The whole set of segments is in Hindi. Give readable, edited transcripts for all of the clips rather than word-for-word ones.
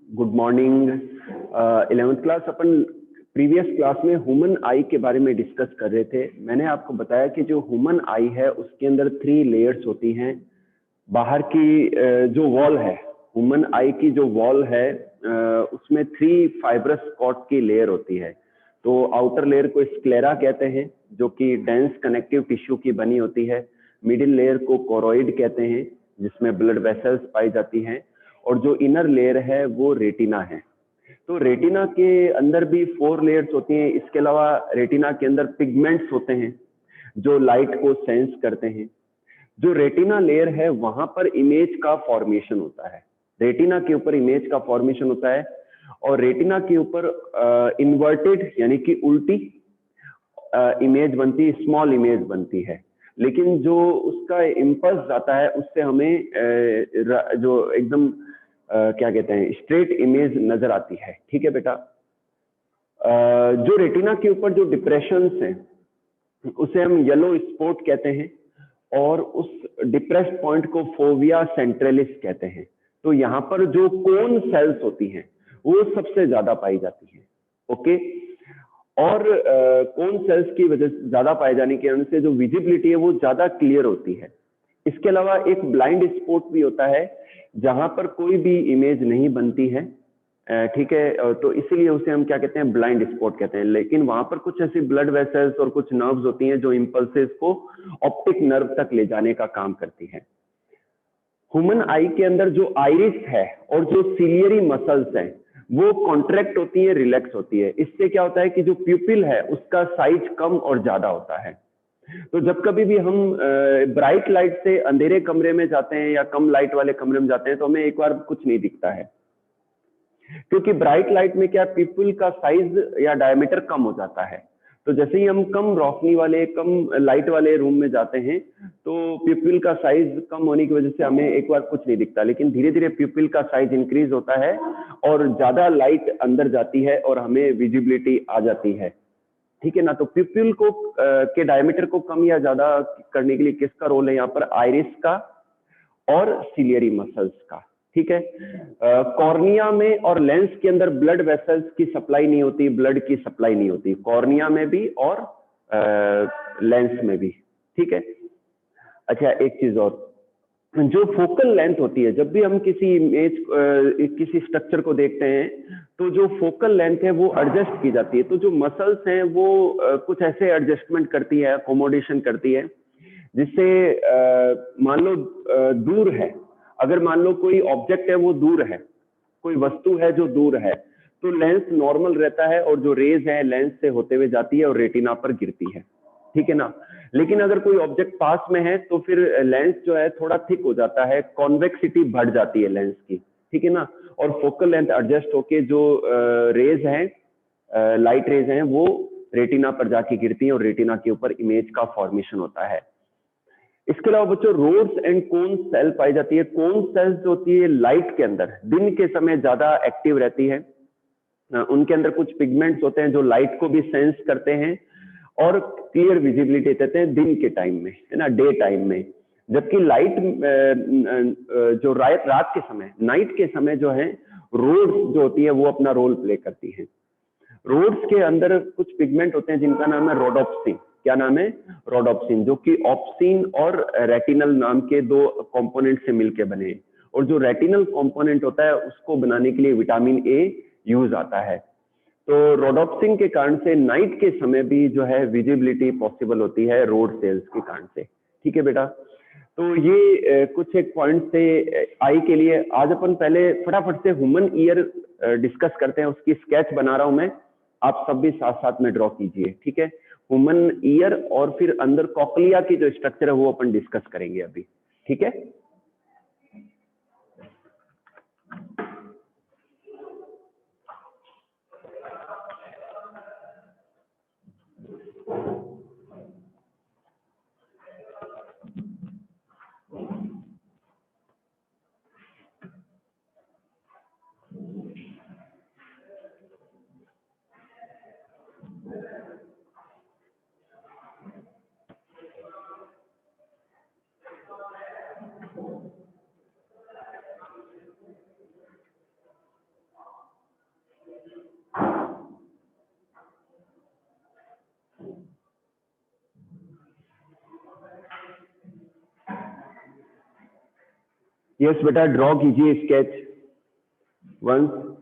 Good morning. 11th क्लास अपन प्रीवियस क्लास में ह्यूमन आई के बारे में डिस्कस कर रहे थे। मैंने आपको बताया कि जो ह्यूमन आई है उसके अंदर 3 लेयर्स होती हैं। बाहर की जो वॉल है, ह्यूमन आई की जो वॉल है उसमें 3 फाइब्रस कॉर्ड की लेयर होती है। तो आउटर लेयर को स्क्लेरा कहते हैं जो कि डेंस कनेक्टिव टिश्यू की बनी होती है। मिडिल लेयर को कोरोइड कहते हैं जिसमें ब्लड वेसल्स पाई जाती हैं, और जो इनर लेयर है वो रेटिना है। तो रेटिना के अंदर भी 4 लेयर्स होती हैं। इसके अलावा रेटिना के अंदर पिगमेंट्स होते हैं जो लाइट को सेंस करते हैं। जो रेटिना लेयर है वहां पर इमेज का फॉर्मेशन होता है, रेटिना के ऊपर इमेज का फॉर्मेशन होता है, और रेटिना के ऊपर इन्वर्टेड यानी कि उल्टी इमेज बनती है, स्मॉल इमेज बनती है। लेकिन जो उसका इम्पल्स जाता है उससे हमें जो एकदम क्या कहते हैं स्ट्रेट इमेज नजर आती है। ठीक है बेटा। जो रेटिना के ऊपर जो डिप्रेशंस हैं उसे हम येलो स्पॉट कहते हैं, और उस डिप्रेस्ड पॉइंट को फोविया सेंट्रलिस कहते हैं। तो यहाँ पर जो कोन सेल्स होती हैं वो सबसे ज्यादा पाई जाती हैं। ओके। और कोन सेल्स की वजह से ज्यादा पाए जाने के कारण से जो विजिबिलिटी है वो ज्यादा क्लियर होती है। इसके अलावा एक ब्लाइंड स्पॉट भी होता है जहां पर कोई भी इमेज नहीं बनती है। ठीक है। तो इसीलिए उसे हम क्या कहते हैं, ब्लाइंड स्पॉट कहते हैं। लेकिन वहां पर कुछ ऐसी ब्लड वेसल्स और कुछ नर्व्स होती हैं जो इंपल्सेस को ऑप्टिक नर्व तक ले जाने का काम करती हैं। ह्यूमन आई के अंदर जो आइरिस है और जो सिलियरी मसल्स हैं वो कॉन्ट्रैक्ट होती है, रिलैक्स होती है। इससे क्या होता है कि जो प्यूपिल है उसका साइज कम और ज्यादा होता है। तो जब कभी भी हम ब्राइट लाइट से अंधेरे कमरे में जाते हैं या कम लाइट वाले कमरे में जाते हैं तो हमें एक बार कुछ नहीं दिखता है, क्योंकि ब्राइट लाइट में क्या प्यूपिल का साइज या डायमीटर कम हो जाता है। तो जैसे ही हम कम रोशनी वाले, कम लाइट वाले रूम में जाते हैं तो प्यूपिल का साइज कम होने की वजह से हमें एक बार कुछ नहीं दिखता, लेकिन धीरे धीरे प्यूपिल का साइज इंक्रीज होता है और ज्यादा लाइट अंदर जाती है और हमें विजिबिलिटी आ जाती है। ठीक है ना। तो प्यूपिल को के डायमीटर को कम या ज्यादा करने के लिए किसका रोल है यहाँ पर, आइरिस का और सिलियरी मसल्स का। ठीक है। कॉर्निया में और लेंस के अंदर ब्लड वेसल्स की सप्लाई नहीं होती, ब्लड की सप्लाई नहीं होती, कॉर्निया में भी और लेंस में भी। ठीक है। अच्छा, एक चीज और, जो फोकल लेंथ होती है, जब भी हम किसी इमेज किसी स्ट्रक्चर को देखते हैं तो जो फोकल लेंथ है वो एडजस्ट की जाती है। तो जो मसल्स हैं वो कुछ ऐसे एडजस्टमेंट करती है, अकोमोडेशन करती है, जिससे मान लो दूर है, अगर मान लो कोई ऑब्जेक्ट है वो दूर है, कोई वस्तु है जो दूर है, तो लेंस नॉर्मल रहता है और जो रेज है लेंस से होते हुए जाती है और रेटिना पर गिरती है। ठीक है ना। लेकिन अगर कोई ऑब्जेक्ट पास में है तो फिर लेंस जो है थोड़ा थिक हो जाता है, कॉन्वेक्सिटी बढ़ जाती है लेंस की। ठीक है ना। और फोकल लेंथ एडजस्ट होके जो रेज हैं, लाइट रेज हैं, वो रेटिना पर जाके गिरती है और रेटिना के ऊपर इमेज का फॉर्मेशन होता है। इसके अलावा बच्चों रोड्स एंड कोन सेल पाई जाती है। कोन सेल्स जो होती है लाइट के अंदर दिन के समय ज्यादा एक्टिव रहती है। उनके अंदर कुछ पिगमेंट्स होते हैं जो लाइट को भी सेंस करते हैं और क्लियर विजिबिलिटी देते हैं दिन के टाइम में, है ना, डे टाइम में। जबकि लाइट जो रात के समय, नाइट के समय जो है, रोड्स जो होती है वो अपना रोल प्ले करती हैं। रोड्स के अंदर कुछ पिगमेंट होते हैं जिनका नाम है रोडोप्सिन। क्या नाम है, रोडोप्सिन, जो कि ऑप्सिन और रेटिनल नाम के 2 कंपोनेंट से मिलकर बने। और जो रेटिनल कंपोनेंट होता है उसको बनाने के लिए विटामिन ए यूज आता है। तो रोडोप्सिन के कारण से नाइट के समय भी जो है विजिबिलिटी पॉसिबल होती है रोड सेल्स के कारण से। ठीक है बेटा। तो ये कुछ एक पॉइंट से आई के लिए। आज अपन पहले फटाफट से ह्यूमन ईयर डिस्कस करते हैं, उसकी स्केच बना रहा हूं मैं, आप सब भी साथ साथ में ड्रॉ कीजिए। ठीक है। ह्यूमन ईयर और फिर अंदर कॉकलिया की जो स्ट्रक्चर है वो अपन डिस्कस करेंगे अभी। ठीक है। यस बेटा, ड्रॉ कीजिए स्केच वंस।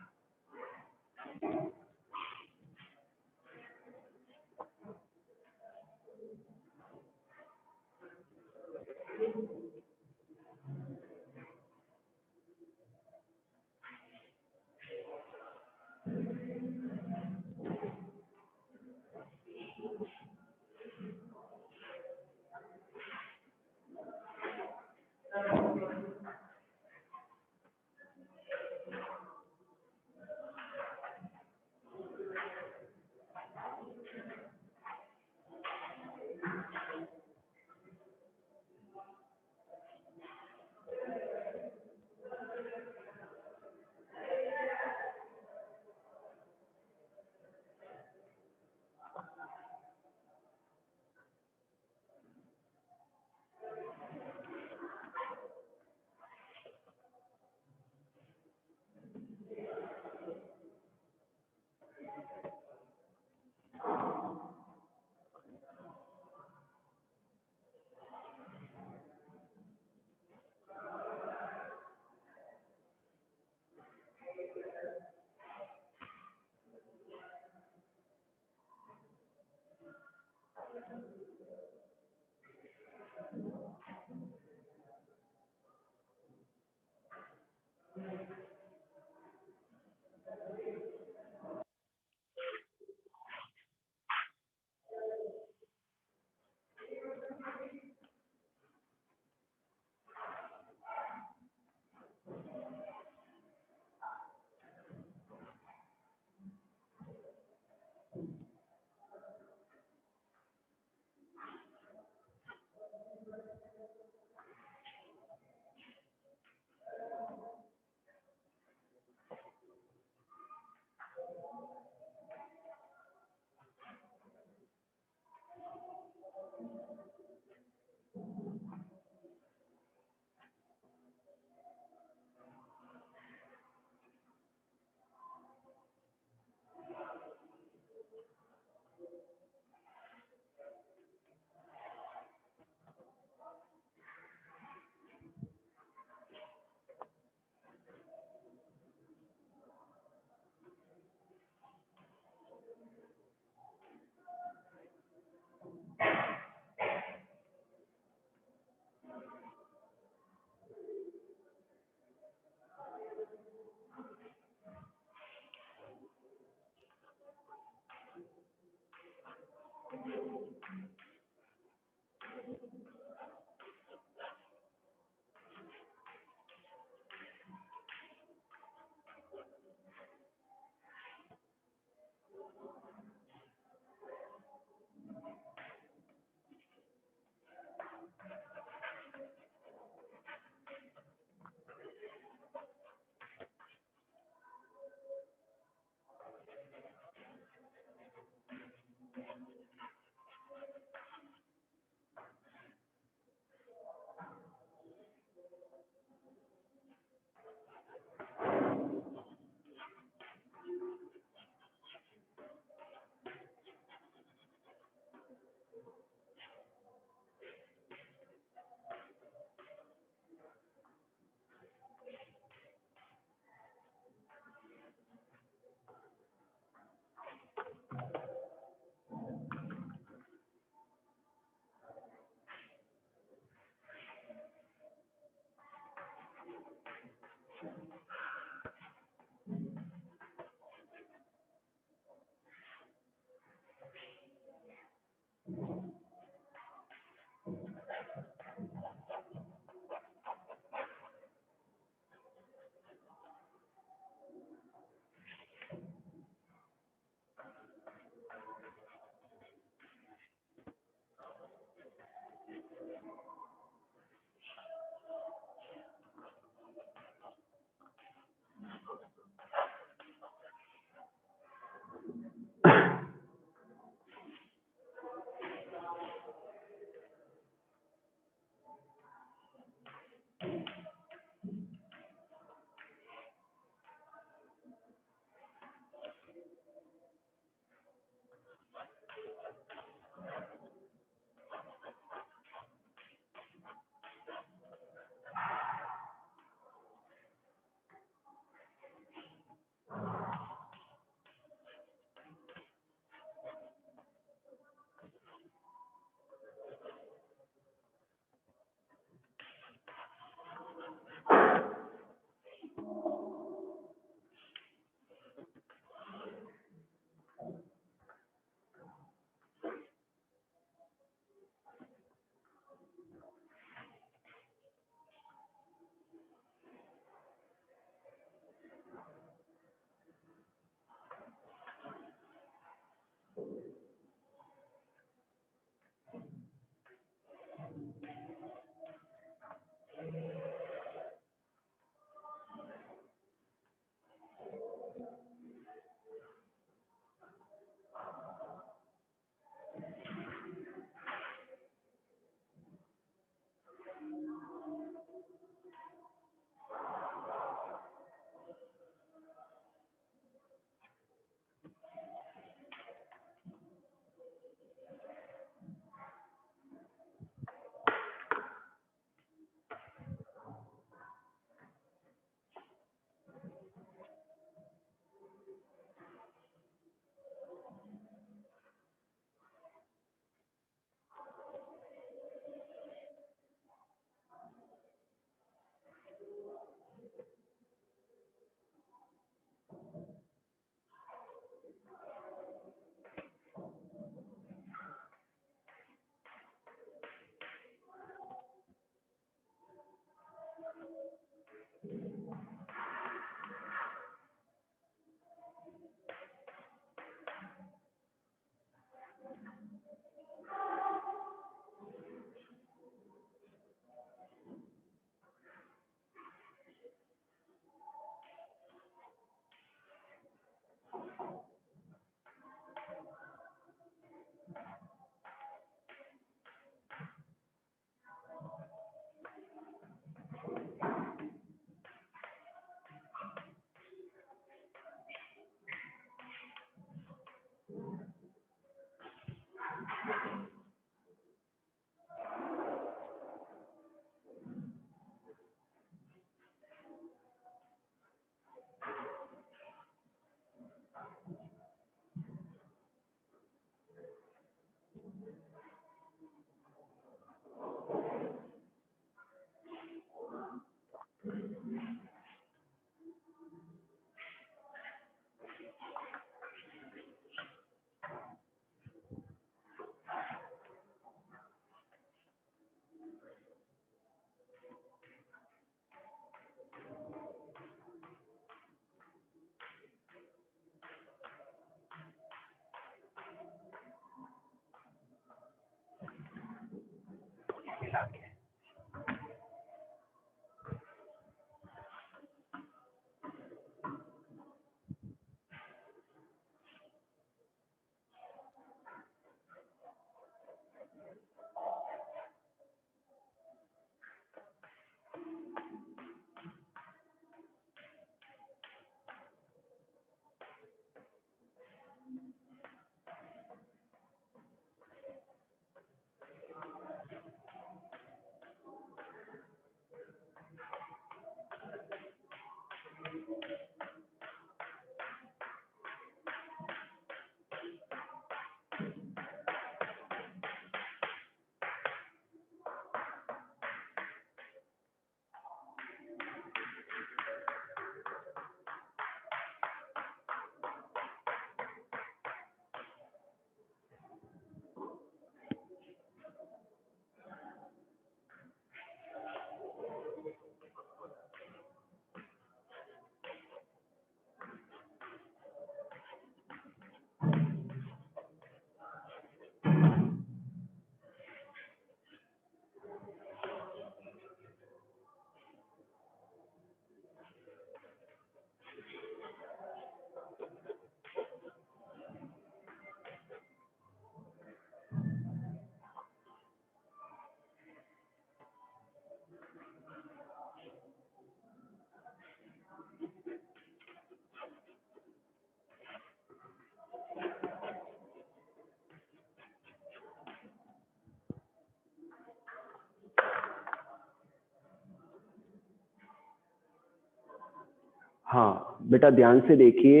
हाँ बेटा ध्यान से देखिए,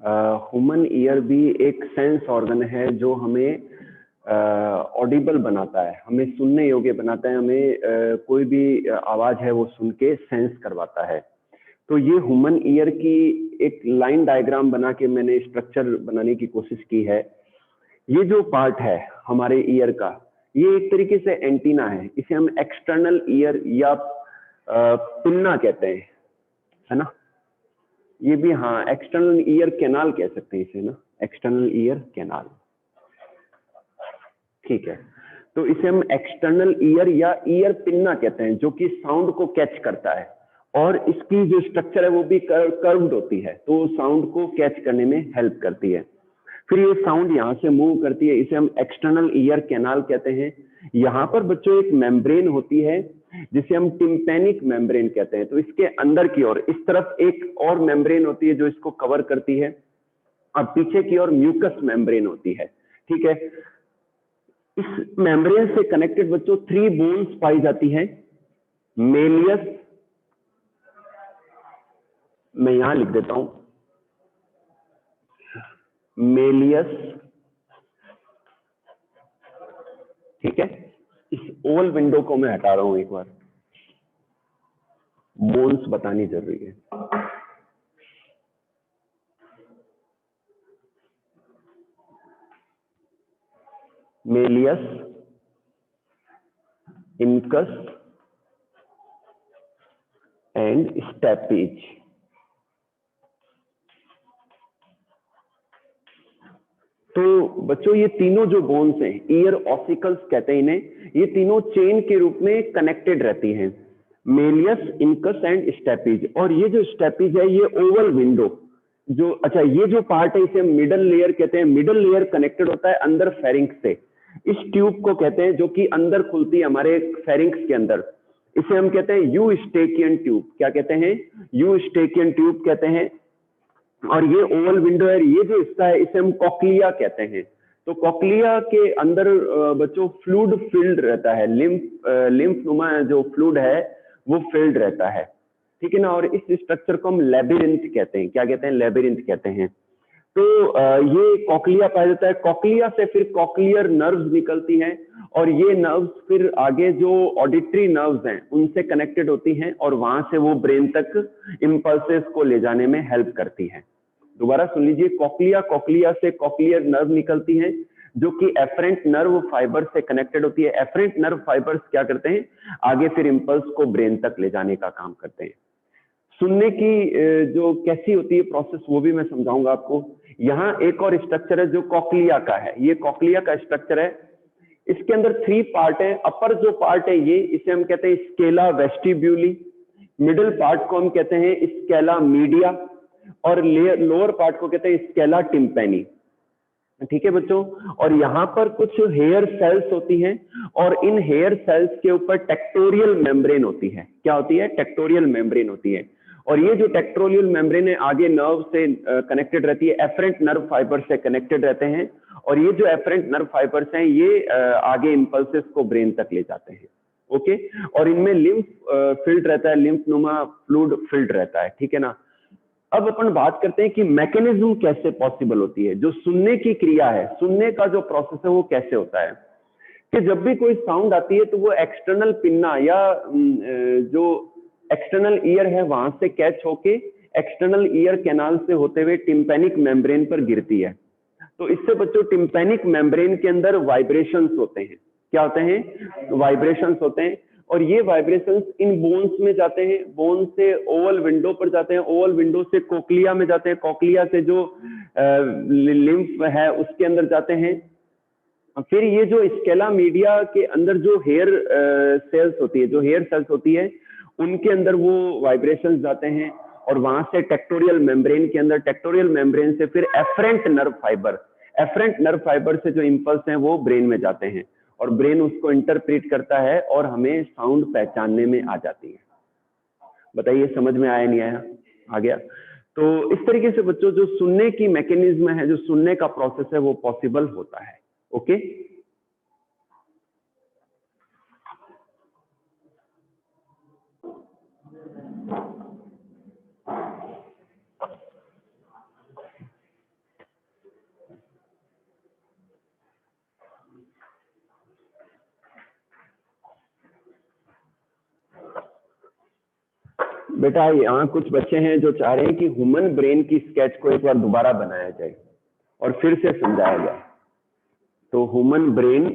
ह्यूमन ईयर भी एक सेंस ऑर्गन है जो हमें ऑडिबल बनाता है, हमें सुनने योग्य बनाता है, हमें कोई भी आवाज है वो सुन के सेंस करवाता है। तो ये ह्यूमन ईयर की एक लाइन डायग्राम बना के मैंने स्ट्रक्चर बनाने की कोशिश की है। ये जो पार्ट है हमारे ईयर का, ये एक तरीके से एंटीना है, इसे हम एक्सटर्नल ईयर या पिन्ना कहते हैं, है ना। ये भी हाँ एक्सटर्नल ईयर कैनाल कह सकते हैं इसे ना, एक्सटर्नल ईयर कैनाल, ठीक है। तो इसे हम एक्सटर्नल ईयर या ईयर पिन्ना कहते हैं, जो कि साउंड को कैच करता है और इसकी जो स्ट्रक्चर है वो भी कर्व्ड होती है, तो साउंड को कैच करने में हेल्प करती है। फिर ये साउंड यहाँ से मूव करती है, इसे हम एक्सटर्नल ईयर कैनाल कहते हैं। यहाँ पर बच्चों एक मेम्ब्रेन होती है जिसे हम टिम्पैनिक मेम्ब्रेन कहते हैं। तो इसके अंदर की ओर इस तरफ एक और मेम्ब्रेन होती है जो इसको कवर करती है, और पीछे की ओर म्यूकस मेम्ब्रेन होती है, ठीक है। इस मेम्ब्रेन से कनेक्टेड बच्चों 3 बोन्स पाई जाती हैं, मेलियस, मैं यहां लिख देता हूं, मेलियस, ठीक है। इस ओवल विंडो को मैं हटा रहा हूं एक बार, बोन्स बतानी जरूरी है। Méliès, incus and steppage. तो बच्चों ये तीनों जो बोन्स हैं, ईयर ऑसिकल्स कहते हैं इन्हें, ये तीनों चेन के रूप में कनेक्टेड रहती हैं, मेलियस, इनकस एंड स्टेपेज। और ये जो स्टेपेज है ये ओवल विंडो जो, अच्छा ये जो पार्ट है इसे मिडल लेयर कहते हैं। मिडल लेयर कनेक्टेड होता है अंदर फेरिंक्स से, इस ट्यूब को कहते हैं जो कि अंदर खुलती है हमारे फेरिंक्स के अंदर, इसे हम कहते हैं यूस्टेकियन ट्यूब। क्या कहते हैं? यूस्टेकियन ट्यूब कहते हैं। और ये ओवल विंडो है, ये जो हिस्सा है इसे हम कॉक्लिया कहते हैं। तो कॉक्लिया के अंदर बच्चों फ्लूइड फिल्ड रहता है, लिम्फ नुमा जो फ्लूइड है वो फिल्ड रहता है, ठीक है ना। और इस स्ट्रक्चर को हम लेबिरिंथ कहते हैं। क्या कहते हैं? लेबिरिंथ कहते हैं। तो ये कॉक्लिया पाया जाता है। कॉक्लिया से फिर कॉक्लियर नर्व्स निकलती हैं, और ये नर्व्स फिर आगे जो ऑडिटरी नर्व्स हैं उनसे कनेक्टेड होती हैं, और वहां से वो ब्रेन तक इंपल्सेस को ले जाने में हेल्प करती हैं। दोबारा सुन लीजिए, कॉक्लिया, कॉक्लिया से कॉक्लियर नर्व निकलती हैं जो कि एफरेंट नर्व फाइबर से कनेक्टेड होती है। एफरेंट नर्व फाइबर्स क्या करते हैं? आगे फिर इंपल्स को ब्रेन तक ले जाने का काम करते हैं। सुनने की जो कैसी होती है प्रोसेस वो भी मैं समझाऊंगा आपको। यहाँ एक और स्ट्रक्चर है जो कॉक्लिया का है, ये कॉक्लिया का स्ट्रक्चर है। इसके अंदर 3 पार्ट है। अपर जो पार्ट है ये, इसे हम कहते हैं स्केला वेस्टिब्यूली, मिडिल पार्ट को हम कहते हैं स्केला मीडिया, और लोअर पार्ट को कहते हैं स्केला टिम्पैनी। ठीक है बच्चों, और यहाँ पर कुछ हेयर सेल्स होती हैं, और इन हेयर सेल्स के ऊपर टेक्टोरियल मेम्ब्रेन होती है। क्या होती है? टेक्टोरियल मेम्ब्रेन होती है। और ये जो टेक्टोरियल मेम्ब्रेन है आगे नर्व से कनेक्टेड रहती है, एफरेंट नर्व फाइबर से कनेक्टेड रहते हैं, और ये जो एफरेंट नर्व फाइबर्स हैं ये आगे इंपल्सेस को ब्रेन तक ले जाते हैं। ओके, और इनमें लिम्फ फिल्ड रहता है, लिम्फ नुमा फ्लूइड फिल्ड रहता है। ठीक है ना। अब अपन बात करते हैं कि मैकेनिज्म कैसे पॉसिबल होती है। जो सुनने की क्रिया है, सुनने का जो प्रोसेस है वो कैसे होता है कि जब भी कोई साउंड आती है तो वो एक्सटर्नल पिन्ना या जो एक्सटर्नल ईयर है वहां से कैच होके एक्सटर्नल ईयर कैनाल से होते हुए टिम्पैनिक मेम्ब्रेन पर गिरती है। तो इससे बच्चों टिम्पैनिक मेम्ब्रेन के अंदर वाइब्रेशंस होते हैं। क्या होते हैं? वाइब्रेशंस होते हैं, और ये वाइब्रेशंस इन बोन्स में जाते हैं, बोन से ओवल विंडो पर जाते हैं, ओवल विंडो से कोक्लिया में जाते हैं, कोक्लिया से जो लिम्फ है उसके अंदर जाते हैं। फिर ये जो स्केला मीडिया के अंदर जो हेयर सेल्स होती है, जो हेयर सेल्स होती है उनके अंदर वो वाइब्रेशंस जाते हैं, और वहां से टेक्टोरियल मेम्ब्रेन के अंदर, टेक्टोरियल मेम्ब्रेन से फिर efferent nerve fibre, efferent nerve fibre से जो इंपल्स हैं वो ब्रेन में जाते हैं, और ब्रेन उसको इंटरप्रेट करता है और हमें साउंड पहचानने में आ जाती है। बताइए समझ में आया नहीं आया? आ गया। तो इस तरीके से बच्चों जो सुनने की मैकेनिज्म है, जो सुनने का प्रोसेस है वो पॉसिबल होता है। ओके, बेटा यहाँ कुछ बच्चे हैं जो चाह रहे हैं कि ह्यूमन ब्रेन की स्केच को एक बार दोबारा बनाया जाए और फिर से समझाया जाए। तो ह्यूमन ब्रेन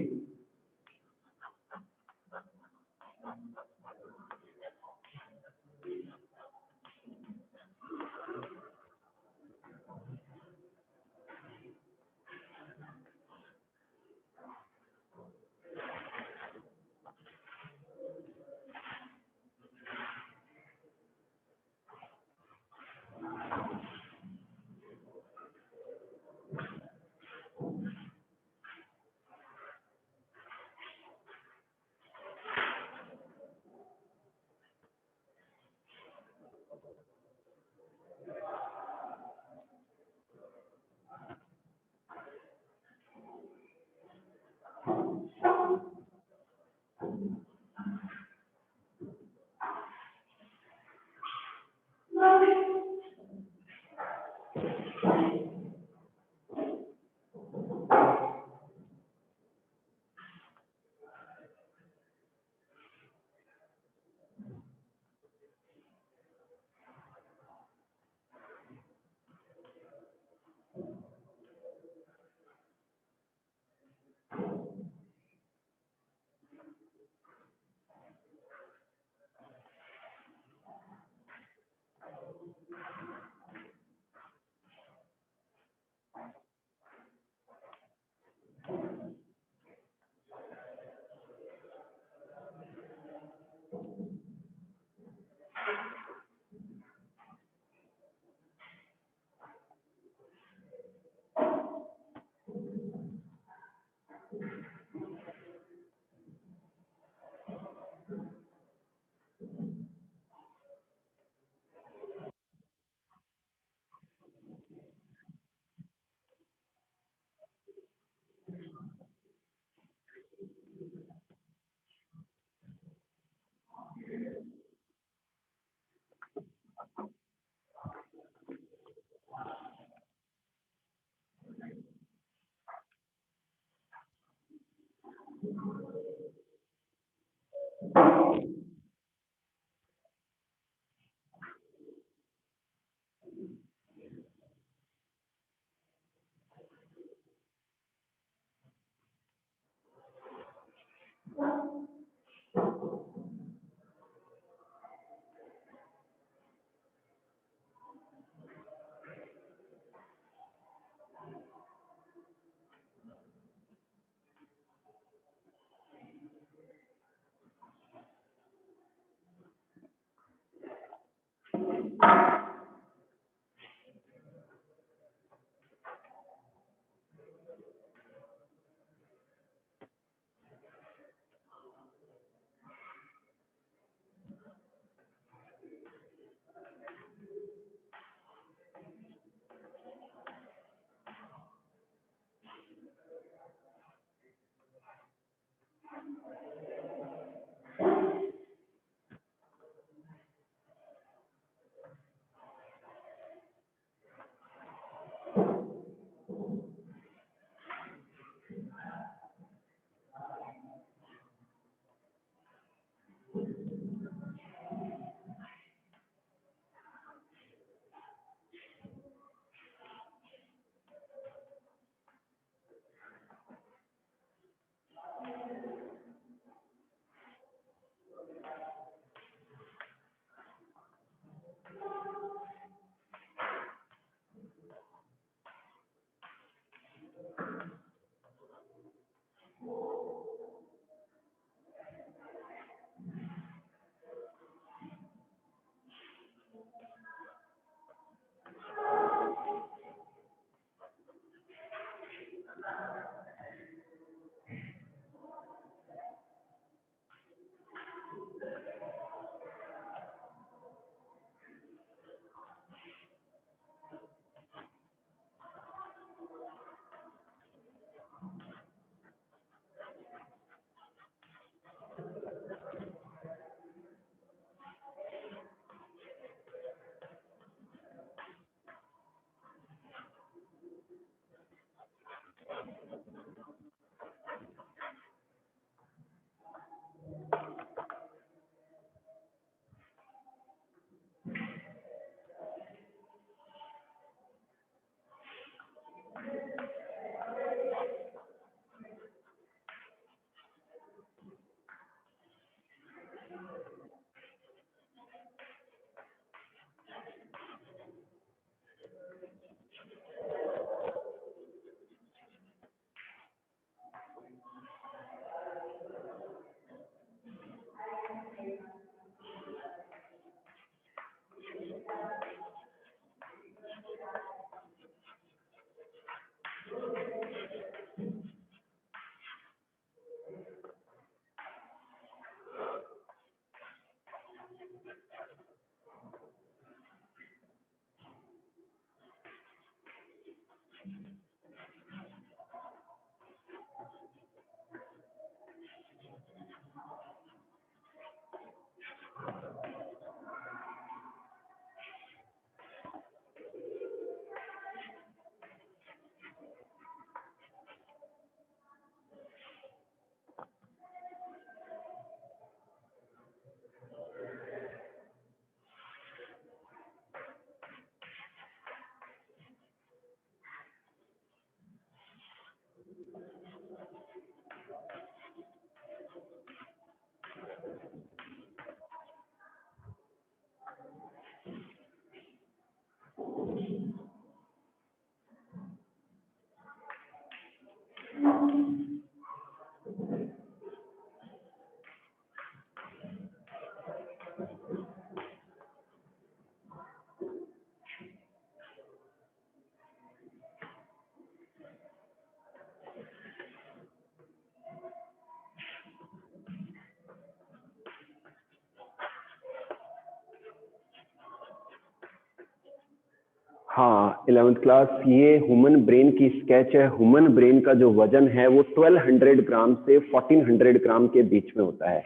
हाँ 11th क्लास, ये ह्यूमन ब्रेन की स्केच है। ह्यूमन ब्रेन का जो वजन है वो 1200 ग्राम से 1400 ग्राम के बीच में होता है।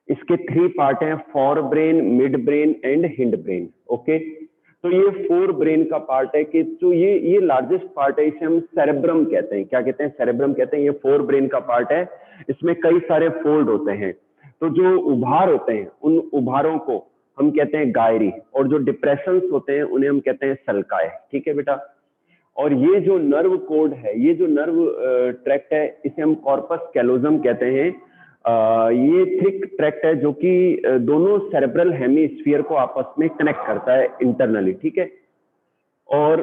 इसके 3 पार्ट हैं, fore brain, mid brain and hind brain. Okay, तो ये फोर ब्रेन का पार्ट है कि जो ये लार्जेस्ट पार्ट है, इसे हम सेरेब्रम कहते हैं। क्या कहते हैं? सेरेब्रम कहते हैं। ये फोर ब्रेन का पार्ट है, इसमें कई सारे फोल्ड होते हैं। तो जो उभार होते हैं उन उभारों को हम कहते हैं गायरी, और जो डिप्रेशंस होते हैं उन्हें हम कहते हैं सल्काए। ठीक है बेटा। और ये जो नर्व कोड है, ये जो नर्व ट्रैक्ट है, इसे हम कॉर्पस कैलोजम कहते हैं। ये थिक ट्रैक्ट है जो कि दोनों सेरेब्रल हेमीस्फीयर को आपस में कनेक्ट करता है इंटरनली। ठीक है। और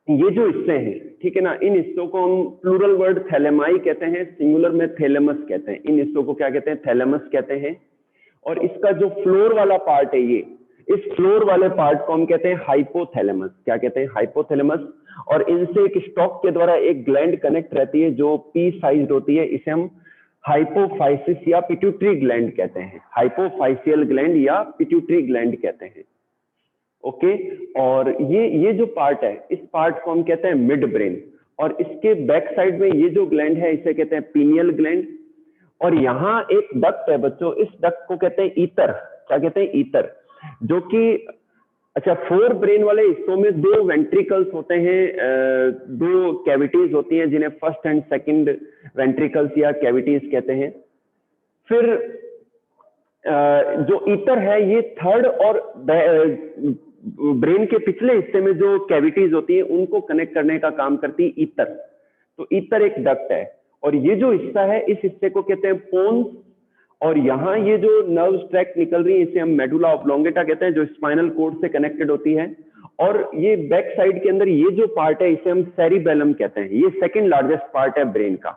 ये जो हिस्से हैं, ठीक है ना, इन हिस्सों को हम प्लूरल वर्ड थैलेमाई कहते हैं, सिंगुलर में थैलेमस कहते हैं। इन हिस्सों को क्या कहते हैं? थैलेमस कहते हैं। और इसका जो फ्लोर वाला पार्ट है, ये इस फ्लोर वाले पार्ट को हम कहते हैं हाइपोथैलेमस। क्या कहते हैं? हाइपोथैलेमस। और इनसे एक स्टॉक के द्वारा एक ग्लैंड कनेक्ट रहती है जो पी साइज होती है, इसे हम हाइपोफाइसिस या पिट्यूटरी ग्लैंड कहते हैं। हाइपोफाइसियल ग्लैंड या पिट्यूटरी ग्लैंड कहते हैं। ओके। और ये जो पार्ट है, इस पार्ट को हम कहते हैं मिड ब्रेन। और इसके बैक साइड में ये जो ग्लैंड है, इसे कहते हैं पीनियल ग्लैंड। और यहाँ एक डक्ट है बच्चों, इस डक्ट को कहते हैं ईतर। क्या कहते हैं? ईतर। जो कि अच्छा, फोर ब्रेन वाले हिस्सों में 2 वेंट्रिकल्स होते हैं, 2 कैविटीज होती हैं जिन्हें फर्स्ट एंड सेकंड वेंट्रिकल्स या कैविटीज कहते हैं। फिर जो ईतर है, ये थर्ड और ब्रेन के पिछले हिस्से में जो कैविटीज होती है उनको कनेक्ट करने का काम करती है ईतर। तो ईतर एक डक्ट है। और ये जो हिस्सा है, इस हिस्से को कहते हैं पोन्स। और यहाँ ये जो नर्व ट्रैक्ट निकल रही है, इसे हम मेडुला ऑब्लोंगेटा कहते हैं, जो स्पाइनल कोड से कनेक्टेड होती है। और ये बैक साइड के अंदर ये जो पार्ट है, इसे हम सेरिबेलम कहते हैं। ये सेकंड लार्जेस्ट पार्ट है ब्रेन का।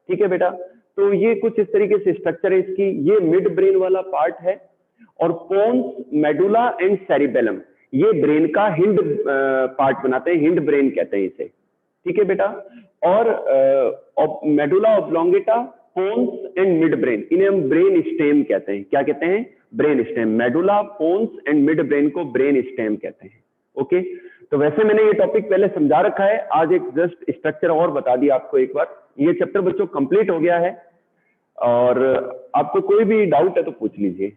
ठीक है बेटा। तो ये कुछ इस तरीके से स्ट्रक्चर है इसकी। ये मिड ब्रेन वाला पार्ट है। और पोन्स, मेडुला एंड सेरिबेलम ये ब्रेन का हिंड पार्ट बनाते हैं, हिंड ब्रेन कहते हैं इसे। ठीक है बेटा। और medulla oblongata, pons and mid brain, इन्हें हम ब्रेन स्टेम कहते हैं। क्या कहते हैं? Brain stem. Medulla, pons and mid brain को ब्रेन स्टेम कहते हैं। ओके। तो वैसे मैंने ये टॉपिक पहले समझा रखा है, आज एक जस्ट स्ट्रक्चर और बता दिया आपको एक बार। ये चैप्टर बच्चों कंप्लीट हो गया है। और आपको कोई भी डाउट है तो पूछ लीजिए।